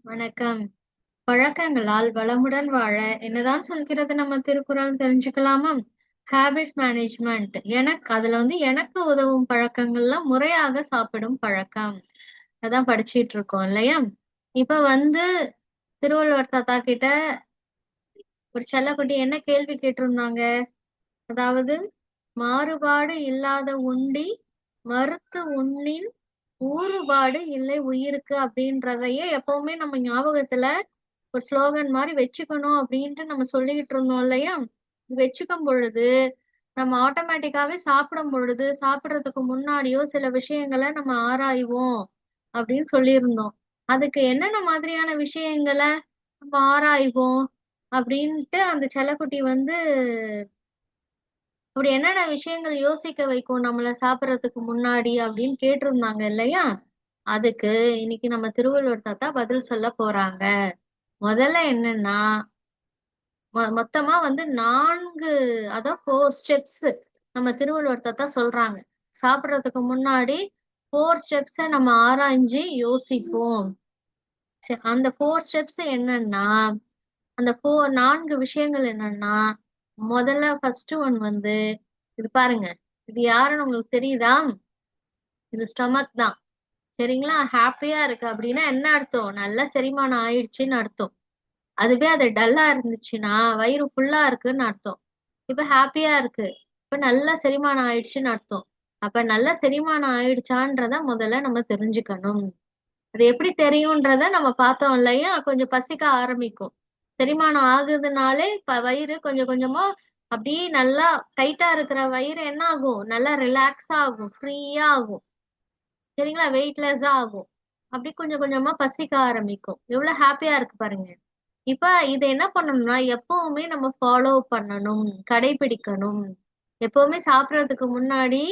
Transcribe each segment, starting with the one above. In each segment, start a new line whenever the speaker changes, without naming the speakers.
வணக்கம். பழக்கங்களால் வளமுடன் வாழ என்னதான் சொல்கிறது நம்ம திருக்குறள் தெரிஞ்சுக்கலாமா? Habits management. எனக்கு உதவும் பழக்கங்கள்லாம் முறையாக சாப்பிடும் பழக்கம். அதான் படிச்சிட்டு இருக்கோம் இல்லையா? இப்ப திருவள்ளுவர் தாத்தா கிட்ட ஒரு செல்லக்குட்டி என்ன கேள்வி கேட்டிருந்தாங்க? அதாவது, மாறுபாடு இல்லாத உண்டி மறுத்து உண்ணின் ஊறுபாடு இல்லை உயிருக்கு அப்படின்றதையே எப்பவுமே நம்ம ஞாபகத்துல ஒரு ஸ்லோகன் மாதிரி வச்சுக்கணும் அப்படின்ட்டு நம்ம சொல்லிக்கிட்டு இருந்தோம் இல்லையா? வச்சுக்கும் பொழுது நம்ம ஆட்டோமேட்டிக்காவே சாப்பிடும் பொழுது சாப்பிடுறதுக்கு முன்னாடியோ சில விஷயங்களை நம்ம ஆராய்வோம் அப்படின்னு சொல்லியிருந்தோம். அதுக்கு என்னென்ன மாதிரியான விஷயங்களை நம்ம ஆராய்வோம் அப்படின்ட்டு அந்த செல்லக்குட்டி அப்படி என்னென்ன விஷயங்கள் யோசிக்க வைக்கும் நம்மள சாப்பிடுறதுக்கு முன்னாடி அப்படின்னு கேட்டிருந்தாங்க இல்லையா? அதுக்கு இன்னைக்கு நம்ம திருவள்ளுவர் தாத்தா பதில் சொல்ல போறாங்க. முதல்ல என்னன்னா, மொத்தமா 4 அதான் 4 ஸ்டெப்ஸ் நம்ம திருவள்ளுவர் தாத்தா சொல்றாங்க. சாப்பிடுறதுக்கு முன்னாடி 4 ஸ்டெப்ஸ நம்ம ஆராய்ஞ்சு யோசிப்போம். அந்த 4 ஸ்டெப்ஸ் என்னன்னா, அந்த 4 விஷயங்கள் என்னன்னா, முதல்ல ஃபர்ஸ்ட் ஒன் இது பாருங்க. இது யாருன்னு உங்களுக்கு தெரியுதா? இது ஸ்டொமக் தான். சரிங்களா? ஹாப்பியா இருக்கு அப்படின்னா என்ன அர்த்தம்? நல்ல செரிமானம் ஆயிடுச்சுன்னு அர்த்தம். அதுவே அது டல்லா இருந்துச்சுன்னா வயிறு ஃபுல்லா இருக்குன்னு அர்த்தம். இப்ப ஹாப்பியா இருக்கு. இப்ப நல்ல செரிமானம் ஆயிடுச்சுன்னு அர்த்தம். அப்ப நல்ல செரிமானம் ஆயிடுச்சான்றத முதல்ல நம்ம தெரிஞ்சுக்கணும். அது எப்படி தெரியும்ன்றத நம்ம பார்த்தோம் இல்லையா? கொஞ்சம் பசிக்க ஆரம்பிக்கும். செரிமானம் ஆகுதுனாலே வயிறு கொஞ்சம் கொஞ்சமா அப்படியே நல்லா டைட்டா இருக்கிற வயிறு என்ன ஆகும்? நல்லா ரிலாக்ஸ் ஆகும். ஃப்ரீயா ஆகும். சரிங்களா? வெயிட்லெஸ்ஸா ஆகும். அப்படி கொஞ்சம் கொஞ்சமா பசிக்க ஆரம்பிக்கும். எவ்வளவு ஹாப்பியா இருக்கு பாருங்க. இப்ப இத என்ன பண்ணணும்னா, எப்பவுமே நம்ம ஃபாலோ பண்ணணும், கடைபிடிக்கணும். எப்பவுமே சாப்பிடுறதுக்கு முன்னாடி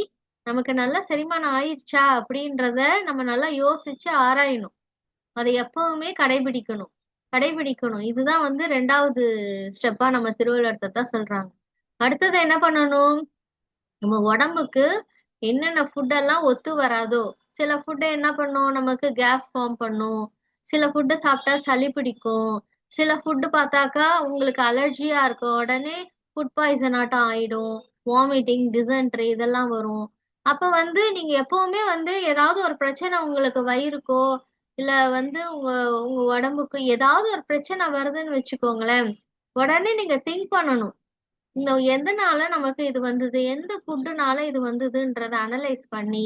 நமக்கு நல்லா செரிமானம் ஆயிருச்சா அப்படின்றத நம்ம நல்லா யோசிச்சு ஆராயணும். அதை எப்பவுமே கடைபிடிக்கணும். கடைபிடிக்கணும். இதுதான் 2வது ஸ்டெப்பா நம்ம திருவள்ளுவர் தான் சொல்றாங்க. அடுத்தது என்ன பண்ணணும்? நம்ம உடம்புக்கு என்னென்ன ஃபுட் எல்லாம் ஒத்து வராதோ, சில ஃபுட் என்ன பண்ணும்? நமக்கு கேஸ் ஃபார்ம் பண்ணும். சில ஃபுட் சாப்பிட்டா சளி பிடிக்கும். சில ஃபுட் பார்த்தாக்கா உங்களுக்கு அலர்ஜியா இருக்கும். உடனே ஃபுட் பாய்சன் ஆட்டம் ஆயிடும். வாமிட்டிங், டிசென்ட்ரி இதெல்லாம் வரும். அப்ப நீங்க எப்பவுமே ஏதாவது ஒரு பிரச்சனை உங்களுக்கு வயிறுக்கோ, இல்ல உங்க உங்க உடம்புக்கு ஏதாவது ஒரு பிரச்சனை வருதுன்னு வச்சுக்கோங்களேன். உடனே நீங்க திங்க் பண்ணணும். இந்த எதனால நமக்கு இது வந்தது? எந்த ஃபுட்டுனால இது வந்ததுன்றத அனலைஸ் பண்ணி,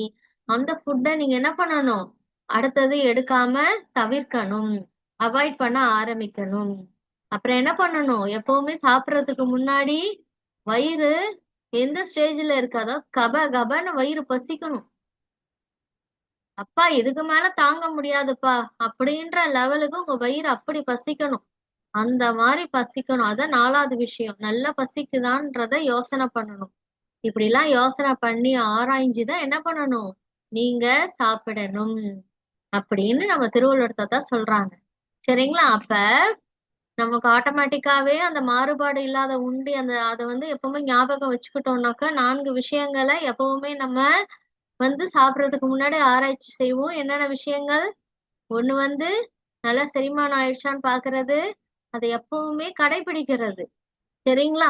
அந்த ஃபுட்ட நீங்க என்ன பண்ணணும்? அடுத்தது எடுக்காம தவிர்க்கணும். அவாய்ட் பண்ண ஆரம்பிக்கணும். அப்புறம் என்ன பண்ணணும்? எப்பவுமே சாப்பிடுறதுக்கு முன்னாடி வயிறு எந்த ஸ்டேஜ்ல இருக்கு? அதாவது கபன்னு வயிறு பசிக்கணும். அப்பா இதுக்கு மேல தாங்க முடியாதுப்பா அப்படின்ற லெவலுக்கு உங்க வயிறு அப்படி பசிக்கணும். அந்த மாதிரி பசிக்கணும். அதான் 4வது விஷயம். நல்லா பசிக்குதான்றத யோசனை பண்ணணும். இப்படிலாம் யோசனை பண்ணி ஆராய்ஞ்சுதான் என்ன பண்ணணும்? நீங்க சாப்பிடணும் அப்படின்னு நம்ம திருவள்ளுவர் தாத்தா சொல்றாங்க. சரிங்களா? அப்ப நமக்கு ஆட்டோமேட்டிக்காவே அந்த மாறுபாடு இல்லாத உண்டி அதை எப்பவுமே ஞாபகம் வச்சுக்கிட்டோம்னாக்கா 4 விஷயங்களை எப்பவுமே நம்ம சாப்பிடறதுக்கு முன்னாடி ஆராய்ச்சி செய்வோம். என்னென்ன விஷயங்கள்? ஒண்ணு நல்லா செரிமானம் ஆயிடுச்சான்னு பாக்குறது. அதை எப்பவுமே கடைபிடிக்கிறது. சரிங்களா?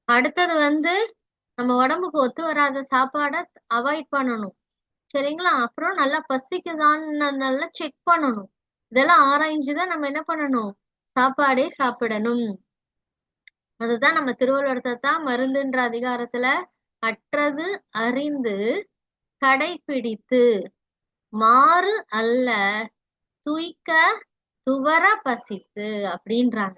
அடுத்தது நம்ம உடம்புக்கு ஒத்து வராத சாப்பாட அவாய்ட் பண்ணணும். சரிங்களா? அப்புறம் நல்லா பசிக்குதான்னு நல்லா செக் பண்ணணும். இதெல்லாம் ஆராய்ஞ்சுதான் நம்ம என்ன பண்ணணும்? சாப்பாடே சாப்பிடணும். அதுதான் நம்ம திருவள்ளுவர் தாத்தா மருந்துன்ற அதிகாரத்துல அற்றது அறிந்து கடைபிடித்து மாறு அல்ல துய்க்க துவர பசித்து அப்படின்றாங்க.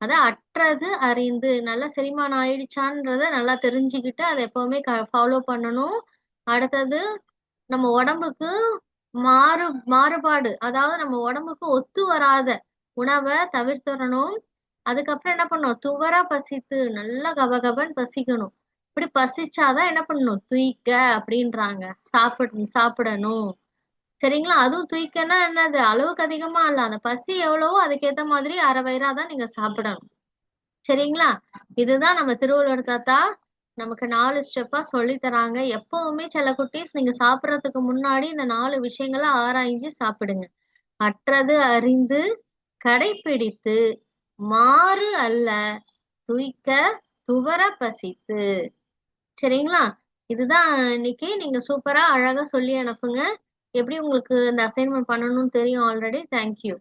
அதான் அற்றது அறிந்து நல்லா செரிமானம் ஆயிடுச்சான்றத நல்லா தெரிஞ்சுக்கிட்டு அதை எப்பவுமே ஃபாலோ பண்ணணும். அடுத்தது நம்ம உடம்புக்கு மாறுபாடு, அதாவது நம்ம உடம்புக்கு ஒத்து வராத உணவை தவிர்த்திடணும். அதுக்கப்புறம் என்ன பண்ணணும்? துவரா பசித்து நல்லா கபகபன்னு பசிக்கணும். இப்படி பசிச்சாதான் என்ன பண்ணணும்? துய்க்க அப்படின்றாங்க. சாப்பிடணும். சரிங்களா? அதுவும் துய்க்கன்னா என்னது? அளவுக்கு அதிகமா இல்ல. அந்த பசி எவ்வளவோ அதுக்கேத்த மாதிரி அரை வயிறாதான் நீங்க சாப்பிடணும். சரிங்களா? இதுதான் நம்ம திருவள்ளுவர் தாத்தா நமக்கு 4 ஸ்டெப்பா சொல்லி தராங்க. எப்பவுமே சில குட்டீஸ் நீங்க சாப்பிடறதுக்கு முன்னாடி இந்த 4 விஷயங்களை ஆராய்ஞ்சு சாப்பிடுங்க. கற்றது அறிந்து கடைப்பிடித்து மாறு அல்ல துய்க்க துவர பசித்து. சரிங்களா? இதுதான் இன்னைக்கு. நீங்க சூப்பரா அழகா சொல்லி அனுப்புங்க. எப்படி உங்களுக்கு இந்த அசைன்மெண்ட் பண்ணணும்னு தெரியும் ஆல்ரெடி. தேங்க்யூ.